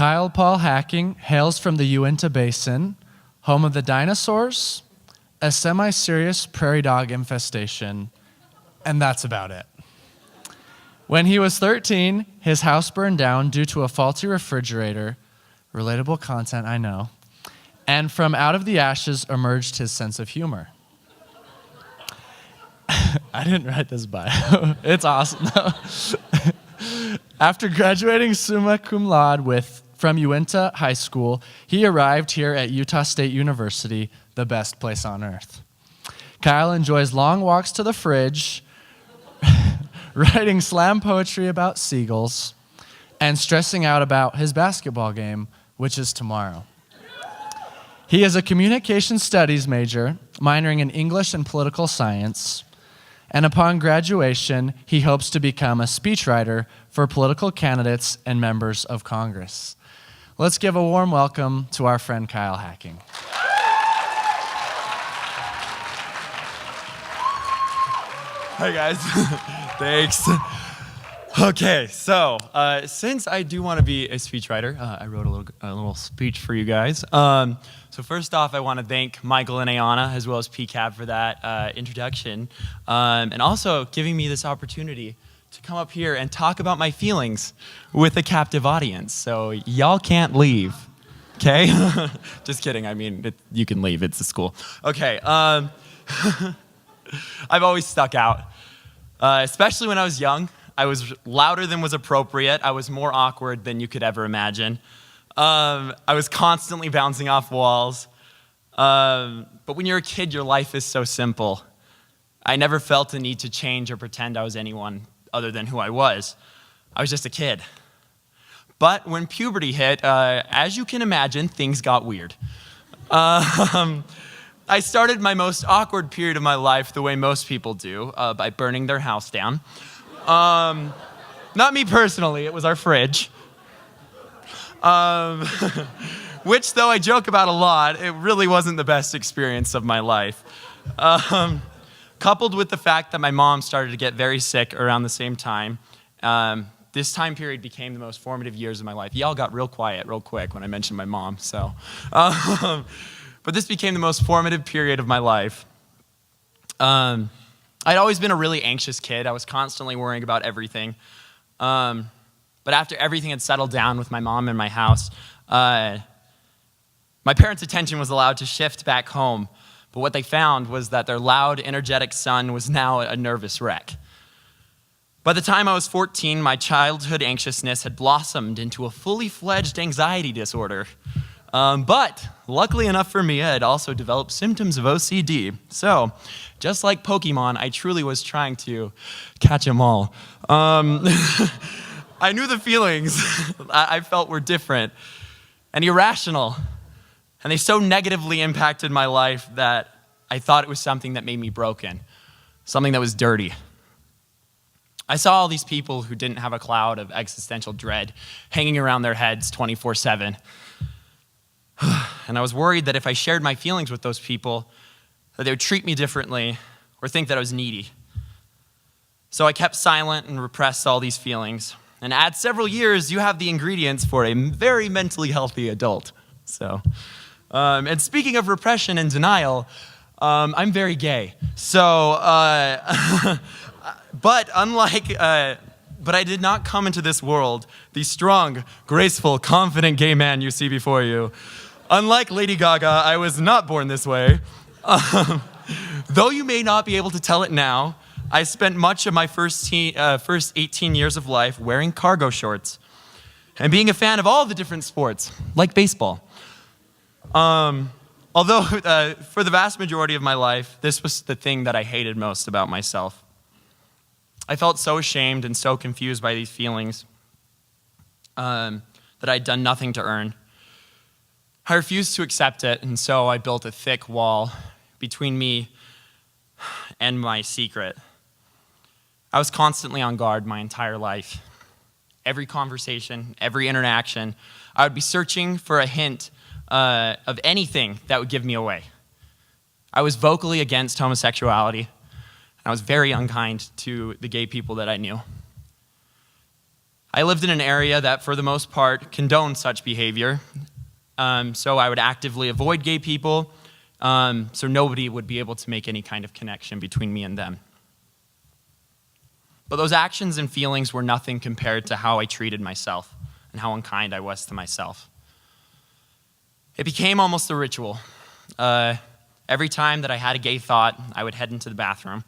Kyle Paul Hacking hails from the Uinta Basin, home of the dinosaurs, a semi-serious prairie dog infestation, and that's about it. When he was 13, his house burned down due to a faulty refrigerator. Relatable content, I know. And from out of the ashes emerged his sense of humor. I didn't write this bio. It's awesome, though. After graduating summa cum laude from Uinta High School, he arrived here at Utah State University, the best place on earth. Kyle enjoys long walks to the fridge, writing slam poetry about seagulls, and stressing out about his basketball game, which is tomorrow. He is a communication studies major, minoring in English and political science, and upon graduation, he hopes to become a speechwriter for political candidates and members of Congress. Let's give a warm welcome to our friend Kyle Hacking. Hi, guys. Thanks. Okay, so since I do want to be a speechwriter, I wrote a little speech for you guys. So first off, I want to thank Michael and Ayana, as well as PCAB, for that introduction, and also giving me this opportunity to come up here and talk about my feelings with a captive audience. So y'all can't leave, okay? Just kidding. I mean, you can leave. It's a school. Okay. I've always stuck out, especially when I was young. I was louder than was appropriate. I was more awkward than you could ever imagine. I was constantly bouncing off walls. But when you're a kid, your life is so simple. I never felt the need to change or pretend I was anyone other than who I was. I was just a kid. But when puberty hit, as you can imagine, things got weird. I started my most awkward period of my life the way most people do, by burning their house down. Not me personally, it was our fridge. Which, though I joke about a lot, it really wasn't the best experience of my life. Coupled with the fact that my mom started to get very sick around the same time, this time period became the most formative years of my life. Y'all got real quiet real quick when I mentioned my mom, so. But this became the most formative period of my life. I'd always been a really anxious kid. I was constantly worrying about everything. But after everything had settled down with my mom in my house, my parents' attention was allowed to shift back home. But what they found was that their loud, energetic son was now a nervous wreck. By the time I was 14, my childhood anxiousness had blossomed into a fully fledged anxiety disorder. But luckily enough for me, I had also developed symptoms of OCD. So, just like Pokemon, I truly was trying to catch them all. I knew the feelings I felt were different and irrational. And they so negatively impacted my life that I thought it was something that made me broken, something that was dirty. I saw all these people who didn't have a cloud of existential dread hanging around their heads 24/7. And I was worried that if I shared my feelings with those people, that they would treat me differently or think that I was needy. So I kept silent and repressed all these feelings. And add several years, you have the ingredients for a very mentally healthy adult. So, and speaking of repression and denial, I'm very gay. So, but I did not come into this world the strong, graceful, confident gay man you see before you. Unlike Lady Gaga, I was not born this way. Though you may not be able to tell it now, I spent much of my first 18 years of life wearing cargo shorts and being a fan of all the different sports, like baseball. Although for the vast majority of my life, this was the thing that I hated most about myself. I felt so ashamed and so confused by these feelings that I'd done nothing to earn. I refused to accept it, and so I built a thick wall between me and my secret. I was constantly on guard my entire life. Every conversation, every interaction, I would be searching for a hint of anything that would give me away. I was vocally against homosexuality, and I was very unkind to the gay people that I knew. I lived in an area that, for the most part, condoned such behavior. So I would actively avoid gay people, so nobody would be able to make any kind of connection between me and them. But those actions and feelings were nothing compared to how I treated myself and how unkind I was to myself. It became almost a ritual. Every time that I had a gay thought, I would head into the bathroom,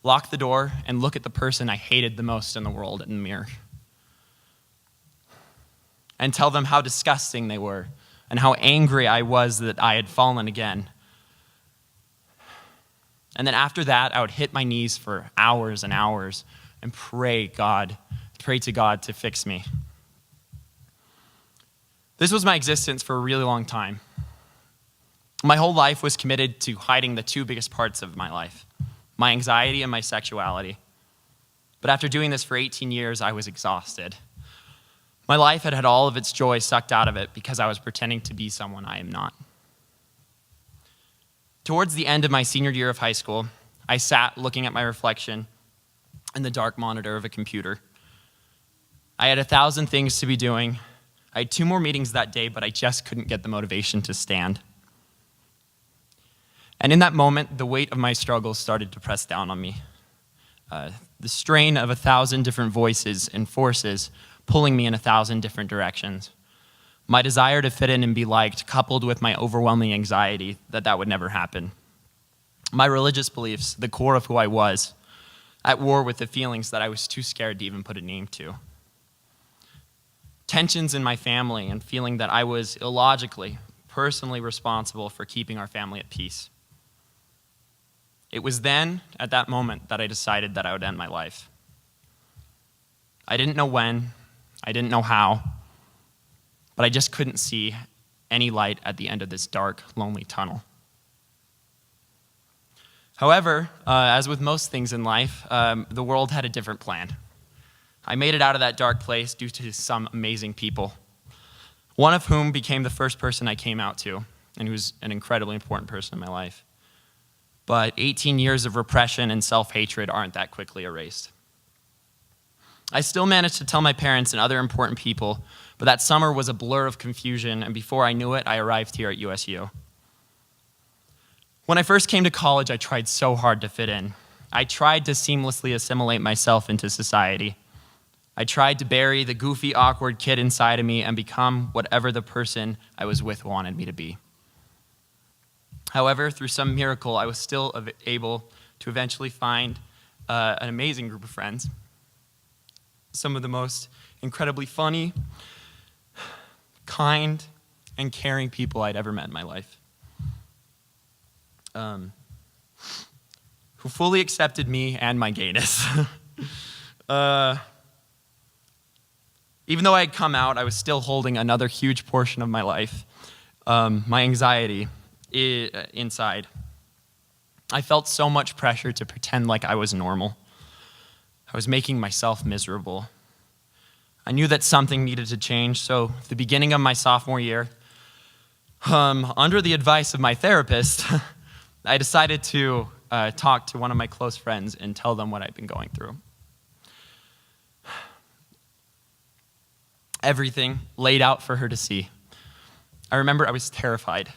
lock the door, and look at the person I hated the most in the world in the mirror. And tell them how disgusting they were and how angry I was that I had fallen again. And then after that, I would hit my knees for hours and hours and pray to God to fix me. This was my existence for a really long time. My whole life was committed to hiding the two biggest parts of my life, my anxiety and my sexuality. But after doing this for 18 years, I was exhausted. My life had had all of its joy sucked out of it because I was pretending to be someone I am not. Towards the end of my senior year of high school, I sat looking at my reflection in the dark monitor of a computer. I had 1,000 things to be doing. I had 2 more meetings that day, but I just couldn't get the motivation to stand. And in that moment, the weight of my struggles started to press down on me. The strain of 1,000 different voices and forces pulling me in 1,000 different directions. My desire to fit in and be liked, coupled with my overwhelming anxiety that would never happen. My religious beliefs, the core of who I was, at war with the feelings that I was too scared to even put a name to. Tensions in my family and feeling that I was illogically, personally responsible for keeping our family at peace. It was then, at that moment, that I decided that I would end my life. I didn't know when, I didn't know how, but I just couldn't see any light at the end of this dark, lonely tunnel. However, as with most things in life, the world had a different plan. I made it out of that dark place due to some amazing people, one of whom became the first person I came out to, and who was an incredibly important person in my life. But 18 years of repression and self-hatred aren't that quickly erased. I still managed to tell my parents and other important people, but that summer was a blur of confusion, and before I knew it, I arrived here at USU. When I first came to college, I tried so hard to fit in. I tried to seamlessly assimilate myself into society. I tried to bury the goofy, awkward kid inside of me and become whatever the person I was with wanted me to be. However, through some miracle, I was still able to eventually find an amazing group of friends. Some of the most incredibly funny, kind, and caring people I'd ever met in my life. Who fully accepted me and my gayness. Even though I had come out, I was still holding another huge portion of my life, my anxiety inside. I felt so much pressure to pretend like I was normal. I was making myself miserable. I knew that something needed to change, so at the beginning of my sophomore year, under the advice of my therapist, I decided to talk to one of my close friends and tell them what I'd been going through. Everything laid out for her to see. I remember I was terrified.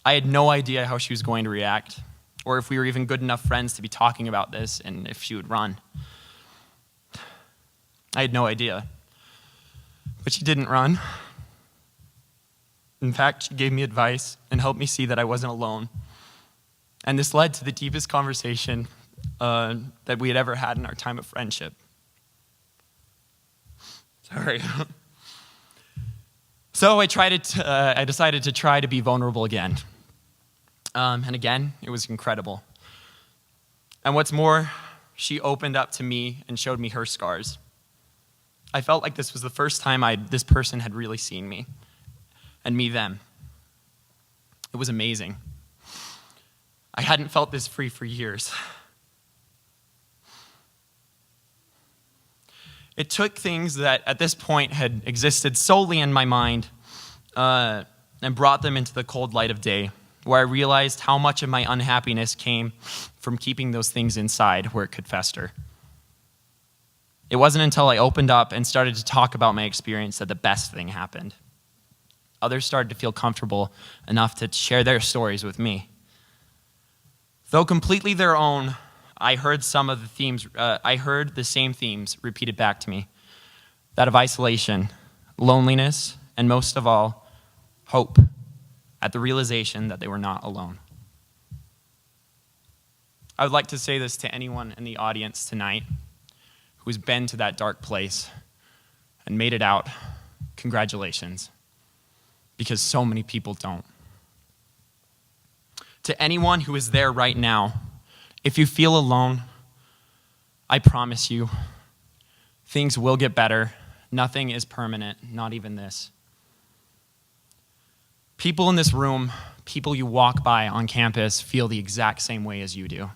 I had no idea how she was going to react, or if we were even good enough friends to be talking about this, and if she would run. I had no idea. But she didn't run. In fact, she gave me advice and helped me see that I wasn't alone. And this led to the deepest conversation that we had ever had in our time of friendship. Sorry. So I decided to try to be vulnerable again. And again, it was incredible. And what's more, she opened up to me and showed me her scars. I felt like this was the first time this person had really seen me, and me them. It was amazing. I hadn't felt this free for years. It took things that at this point had existed solely in my mind and brought them into the cold light of day, where I realized how much of my unhappiness came from keeping those things inside where it could fester. It wasn't until I opened up and started to talk about my experience that the best thing happened. Others started to feel comfortable enough to share their stories with me. Though completely their own, I heard the same themes repeated back to me. That of isolation, loneliness, and most of all, hope at the realization that they were not alone. I would like to say this to anyone in the audience tonight who's been to that dark place and made it out. Congratulations, because so many people don't. To anyone who is there right now, if you feel alone, I promise you, things will get better. Nothing is permanent, not even this. People in this room, people you walk by on campus, feel the exact same way as you do.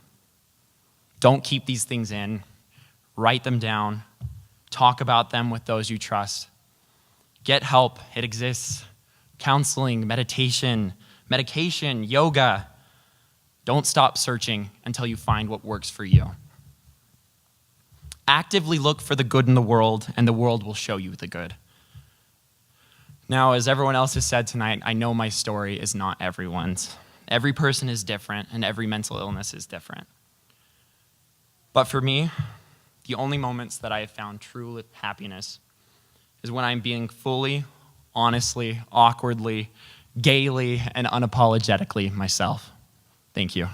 Don't keep these things in. Write them down. Talk about them with those you trust. Get help. It exists. Counseling, meditation, yoga. Don't stop searching until you find what works for you. Actively look for the good in the world, and the world will show you the good. Now, as everyone else has said tonight, I know my story is not everyone's. Every person is different, and every mental illness is different. But for me, the only moments that I have found true happiness is when I'm being fully, honestly, awkwardly, gaily, and unapologetically myself. Thank you.